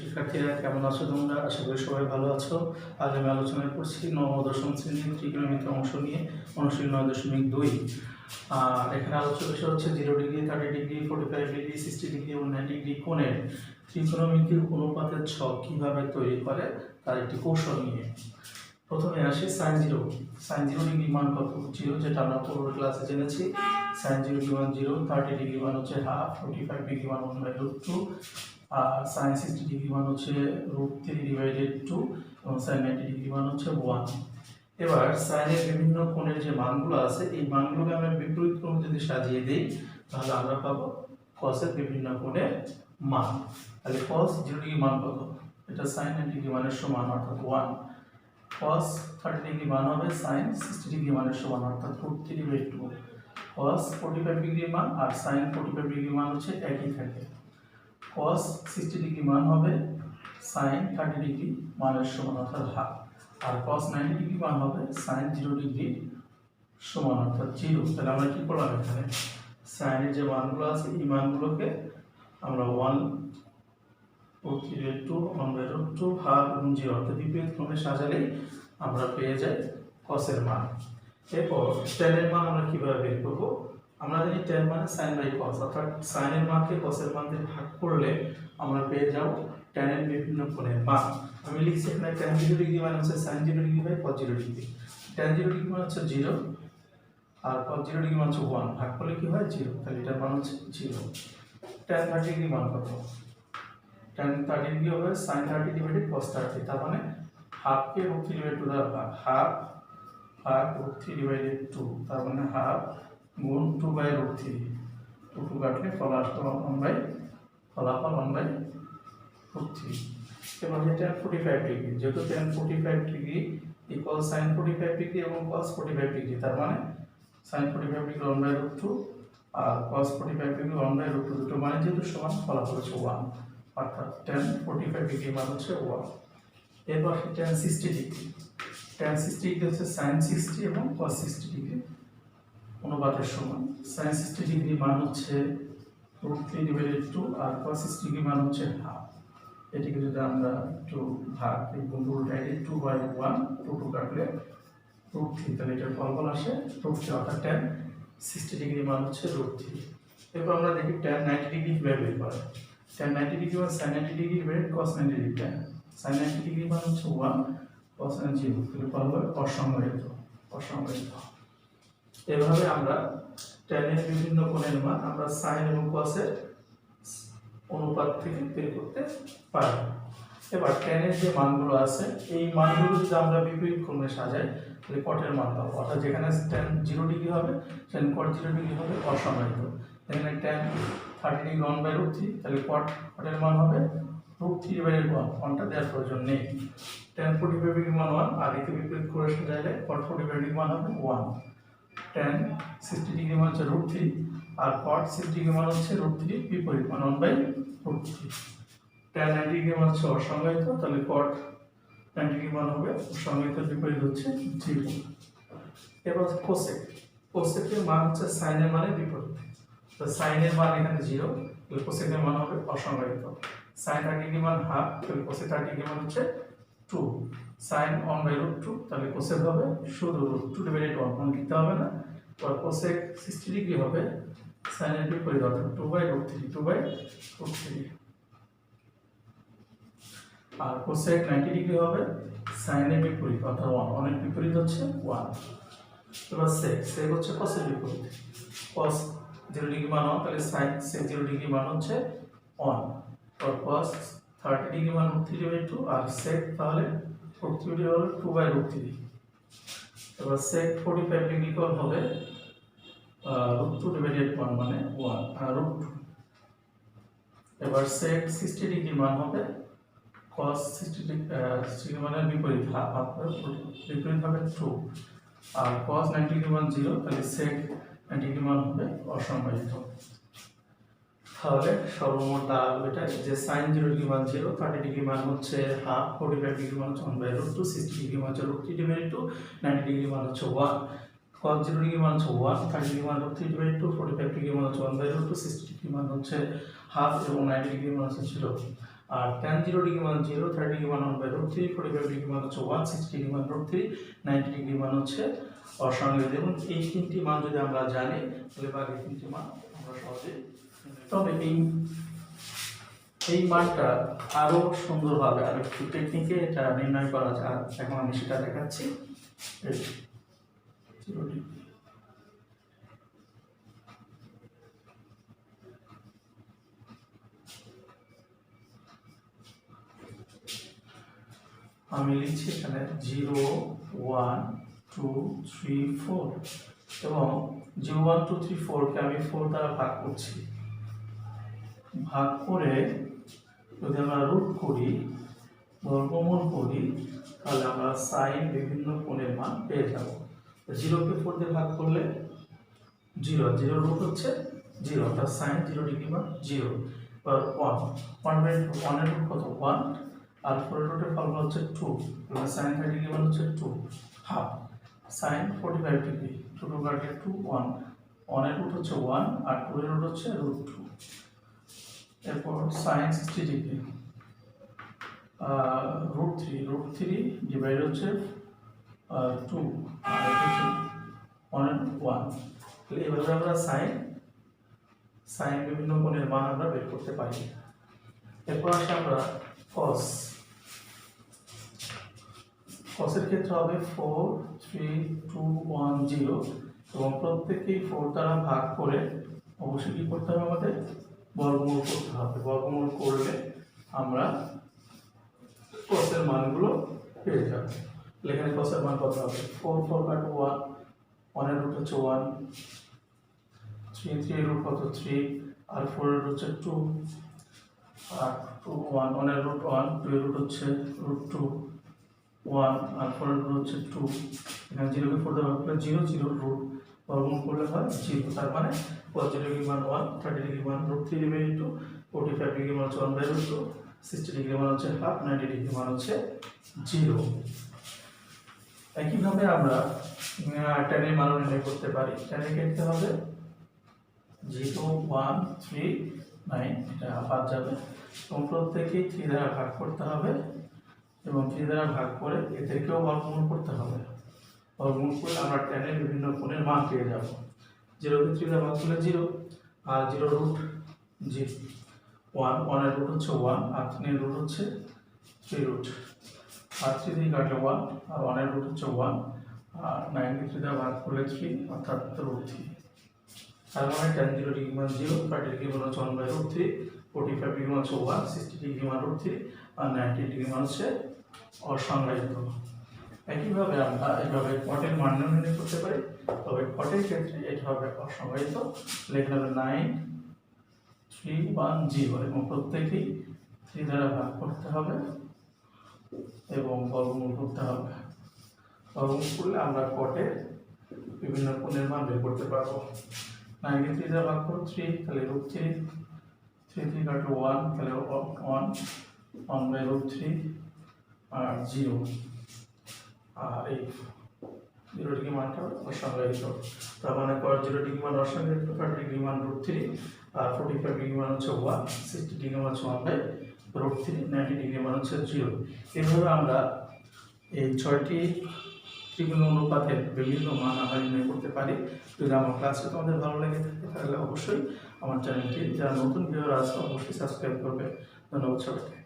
শিক্ষার্থীরা কেমন আছো তোমরা? আশা করি সবাই ভালো আছো। আজ আমি আলোচনা করছি নবম দশম শ্রেণীর ত্রিকোণমিতির অংশ নিয়ে অনুশীলন 9.2। আর এখানে আলোচনা বিষয় হচ্ছে 0 ডিগ্রি, 30 ডিগ্রি, 45 ডিগ্রি, 60 ডিগ্রি এবং 90 ডিগ্রি কোণের ত্রিকোণমিতির অনুপাতের ছক কিভাবে তৈরি করে তার একটি কৌশল নিয়ে। প্রথমে আসি sin 0। sin 0 ডিগ্রি মান কত? 0, যেটা আমরা পূর্বের ক্লাসে জেনেছি। sin 0 ডিগ্রি মান 0, 30 ডিগ্রি মান হচ্ছে হাফ, 45 ডিগ্রি মান 1/√2, আর sin 60 ডিগ্রি মান হচ্ছে √3/2 এবং sin 90 ডিগ্রি মান হচ্ছে 1। এবার sin এর বিভিন্ন কোণের যে মানগুলো আছে এই মানগুলোকে আমরা বিপরীত ক্রমে যদি সাজিয়ে দেই তাহলে আমরা পাবো cos এর বিভিন্ন কোণের মান। তাহলে cos 0 ডিগ্রি মান কত? এটা sin 90 ডিগ্রি মানের সমান অর্থাৎ 1। cos 30 ডিগ্রি মান হবে sin 60 ডিগ্রি মানের সমান অর্থাৎ √3/2। cos 45 ডিগ্রি মান আর sin 45 ডিগ্রি মান হচ্ছে একই থাকে। cos 60 ডিগ্রি মান হবে sin 30 ডিগ্রি মানের সমান অর্থাৎ হাফ, আর cos 90 ডিগ্রি মান হবে sin 0 ডিগ্রি সমান অর্থাৎ 0। তাহলে আমরা কি করলাম? এখানে sin এর যে মানগুলো আছে এই মানগুলোকে আমরা 1 √3/2 1/√2 হাফ এবং 0 অর্থাৎ বিপরীত ক্রমে সাজালেই আমরা পেয়ে যাই cos এর মান। এরপর tan এর মান আমরা কিভাবে বের করব? আমরা জানি tan মানে sin বাই cos, অর্থাৎ sin এর মানকে cos এর মান দিয়ে ভাগ করলে আমরা পেয়ে যাব tan এর বিভিন্ন কোণের মান। আমি লিখছি এখানে tan 0 ডিগ্রি মানে হচ্ছে sin 0 degree by cos 0 degree. tan 0 degree মানে হচ্ছে 0 আর cos 0 ডিগ্রি মানে হচ্ছে 1, ভাগ করলে কি হয়? 0। তাহলে এটার মান হচ্ছে 0। tan 30 ডিগ্রি মান কত? tan 30 ডিগ্রি হবে sin 30 ডিভাইডেড cos 30, তার মানে হাফ কে √3/2 দ্বারা ভাগ, হাফ ভাগ √3/2, তার মানে হাফ গুণ 2/√3, 2 কাটলে ফলাফল 1/√3। এবার এটা 45 ডিগ্রি, যেহেতু tan 45 degree equal sin 45 degree এবং cos 45 ডিগ্রি, তার মানে sin 45 ডিগ্রি 1/√2 আর cos 45 ডিগ্রি 1/√2, দুটো মানে যেহেতু সমান ফলাফল হচ্ছে 1, অর্থাৎ tan 45 ডিগ্রি মান হচ্ছে 1। এরপর tan 60 ডিগ্রি, tan 60 ডিগ্রি হচ্ছে sin 60 এবং cos 60 ডিগ্রি অনুপাতের সমান। sin 60 ডিগ্রি মান হচ্ছে √3/2 আর cos 60 ডিগ্রি মান হচ্ছে হাফ। এটিকে যদি আমরা একটু ভাগ এবং উল্টাই দিই 2/1, 2 কাটলে √3, তাহলে এটার ফলাফল আসে √3, অর্থাৎ tan 60 ডিগ্রি মান হচ্ছে √3। এরপর আমরা দেখি tan 90 ডিগ্রি কিভাবে বের করা যায়। tan 90 ডিগ্রি মানে sin 90 degree divided cos 90 degree. sin 90 degree মান হচ্ছে 1, cos 90, তাহলে ফলাফল অসংজ্ঞায়িত। এভাবে আমরা tan এর বিভিন্ন কোণের মান আমরা sin এবং cos এর অনুপাত থেকে বের করতে পারি। এবার tan এর যে মানগুলো আছে এই মানগুলো যদি আমরা বিপরীত ক্রমে সাজাই তাহলে cot এর মান পাবো, অর্থাৎ যেখানে tan 0 ডিগ্রি হবে সেখানে cot 0 ডিগ্রি হবে অসংজ্ঞায়িত। এখানে tan 30 ডিগ্রি 1/√3, তাহলে cot এর মান হবে √3/1, কোনটা দেওয়ার প্রয়োজন নেই। tan 45 ডিগ্রি মান 1, আর একে বিপরীত করে সাজাইলে cot 45 ডিগ্রি মান হবে 1। tan 60 ডিগ্রি মান হচ্ছে √3 আর cot 60 ডিগ্রি মান হচ্ছে √3 বিপরীত মান 1/√3। tan 90 ডিগ্রি মান হচ্ছে অসংজ্ঞায়িত, তাহলে cot 90 ডিগ্রি মান হবে অসংজ্ঞায়িত বিপরীত হচ্ছে 0। এবার cosec, cosec এর মান হচ্ছে sin এর মানের বিপরীত, তো sin এর মান এখানে 0, তাহলে cosec এর মান হবে অসংজ্ঞায়িত। sin 30 ডিগ্রি মান হাফ, তাহলে cosec 30 ডিগ্রি মান হচ্ছে 2। sin 1/√2, তাহলে cosec হবে শুধু √2/1, মানে লিখতে হবে না। আর cosec 60 ডিগ্রি হবে sin এর বিপরীত, অর্থাৎ 2/√3। আর cosec 90 ডিগ্রি হবে sin এর বিপরীত, অর্থাৎ 1 এর বিপরীত হচ্ছে 1। এবার sec হচ্ছে cos এর বিপরীত, cos 0 ডিগ্রি মান 1, তাহলে sin sec 0 ডিগ্রি মান হচ্ছে 1। আর cos 30 ডিগ্রি মান √3/2 আর sec তাহলে √3 হলো 2/√3। এবার sec 45 ডিগ্রি কোণ হবে √2/1 মানে 1 √2। এবার sec 60 ডিগ্রি মান হবে cos 60 ডিগ্রি মানের বিপরীত, হাফ বিপরীত হবে 2। আর cos 90 ডিগ্রি মান 0, তাহলে sec 90 ডিগ্রি মান হবে অসংজ্ঞায়িত। তাহলে সর্বমোট দাঁড়ালো এটা যে sin 0 ডিগ্রি মান 0, 30 ডিগ্রি মান হচ্ছে হাফ, 45 ডিগ্রি মান হচ্ছে 1/√2, 60 ডিগ্রি মান হচ্ছে √3/2, 90 ডিগ্রি মান হচ্ছে 1। cos 0 ডিগ্রি মান হচ্ছে 1, 30 ডিগ্রি মান √3/2, 45 ডিগ্রি মান হচ্ছে 1/√2, 60 ডিগ্রি মান হচ্ছে হাফ এবং 90 ডিগ্রি মান হচ্ছে 0। আর tan 0 ডিগ্রি মান 0, 30 ডিগ্রি মান 1/√3, 45 ডিগ্রি মান হচ্ছে 1, 60 ডিগ্রি মান √3, 90 ডিগ্রি মান হচ্ছে অসংজ্ঞায়িত। এবং এই তিনটি মান যদি আমরা জানি তাহলে বাকি তিনটি মান আমরা সহজেই, তবে এই মানটা আরো সুন্দরভাবে আর একটু টেকনিকে এটা নির্ণয় করা যায়। এখন আমি সেটা দেখাচ্ছি। আমি লিখছি এখানে 0, 1, 2, 3, 4 এবং 0, 1, 2, 3, 4 কে আমি 4 দ্বারা ভাগ করছি। ভাগ করে যদি আমরা রুট করি, বর্গমূল করি, তাহলে আমরা সাইন বিভিন্ন কোণের মান পেয়ে যাব। 0 কে 4 দিয়ে ভাগ করলে 0, 0 রুট হচ্ছে 0, অর্থাৎ সাইন 0 ডিগ্রি মান 0। এবার 1 এর রুট কত? 1, আর 4 এর রুটের ফলাফল হচ্ছে 2, তাহলে সাইন 30 ডিগ্রি মান হচ্ছে 2 হাফ। সাইন 45 ডিগ্রি, 2 টু কাটলে 2, 1, 1 এর রুট হচ্ছে 1 আর 2 এর রুট হচ্ছে √2। এরপর সাইন 60 ডিগ্রি, √3 ডিভাইড হচ্ছে 2 আর এটা হচ্ছে 1, তাহলে এভাবে আমরা সাইন বিভিন্ন কোণের মান আমরা বের করতে পারি। এরপর আসে আমরা কসের ক্ষেত্রে হবে 4, 3, 2, 1, 0 এবং প্রত্যেককেই 4 দ্বারা ভাগ করে অবশ্যই কি করতে হবে? আমাদের বর্গমূল করতে হবে। বর্গমূল করলে আমরা কসের মানগুলো পেয়ে যাব। এখানে কসের মান কত হবে? 4, 4 কাটো 1, 1 এর রুট হচ্ছে 1, 3, 3 এর রুট কত? 3 আর 4 এর রুট হচ্ছে 2 আর 2, 1, 1 এর রুট 1, 2 এর রুট হচ্ছে √2, 1 আর 4 এর রুট হচ্ছে 2। এখানে 0 কে 4 দ্বারা ভাগ করলে 0, 0 রুট বর্গমূল করলে হয় 0, তার মানে 40 ডিগ্রি মান 1, 30 ডিগ্রি মান √3 ডিভাইড 2, 45 ডিগ্রি মান হচ্ছে 1/√2, 60 ডিগ্রি মান হচ্ছে হাফ, 90 ডিগ্রি মান হচ্ছে 0। একইভাবে আমরা tan এর মান নির্ণয় করতে পারি। tan এর ক্ষেত্রে হবে 0, 1, 3, 9, এটা বাদ যাবে এবং প্রত্যেককেই 3 দ্বারা ভাগ করতে হবে এবং 3 দ্বারা ভাগ করে এদেরকেও বর্গমূল করতে হবে। বর্গমূল করলে আমরা tan এর বিভিন্ন কোণের মান পেয়ে যাব। 0 কে 3 দ্বারা ভাগ করলে 0 আর 0 রুট 1, 1 এর রুট হচ্ছে 1 আর 3 এর রুট হচ্ছে 3 রুট আর 3 দিয়ে কাটলে 1 আর 1 এর রুট হচ্ছে 1 আর 9 কে 3 দ্বারা ভাগ করলে 3 অর্থাৎ √3। তার মানে tan 0 ডিগ্রি মান 0, 30 ডিগ্রি মান হচ্ছে 1/√3, 45 ডিগ্রি মান হচ্ছে 1, 60 ডিগ্রি মান √3 আর 90 ডিগ্রি মান হচ্ছে অসংজ্ঞায়িত। একইভাবে আমরা এইভাবে কটের মান নির্ণয় করতে পারি, তবে কটের ক্ষেত্রে এটা হবে অসংজ্ঞায়িত। লেখা হবে 9, 3, 1, 0 এবং প্রত্যেকেই 3 দ্বারা ভাগ করতে হবে এবং বর্গমূল করতে হবে। বর্গমূল করলে আমরা কটের বিভিন্ন কোণের মান বের করতে পারবো। 9 কে 3 দ্বারা ভাগ করো 3, তাহলে √3, 3 3 কাটলো 1, তাহলে 1, 1/√3 আর 0 আর এই 0 ডিগ্রি মানটা অসংজ্ঞায়িত। তার মানে 0 ডিগ্রি মান অসংজ্ঞায়িত, 30 ডিগ্রি মান √3 আর 45 ডিগ্রি মান হচ্ছে 1, 60 ডিগ্রি মান হচ্ছে 1/√3, 90 ডিগ্রি মান হচ্ছে 0। এইভাবে আমরা এই 6টি ত্রিকোণ অনুপাতের বিভিন্ন মান আমরা নির্ণয় করতে পারি। যদি আমার ক্লাসটা তোমাদের ভালো লাগে থাকে তাহলে অবশ্যই আমার চ্যানেলটি, যারা নতুন ভিউয়ার আছে অবশ্যই সাবস্ক্রাইব করবে। ধন্যবাদ সবাইকে।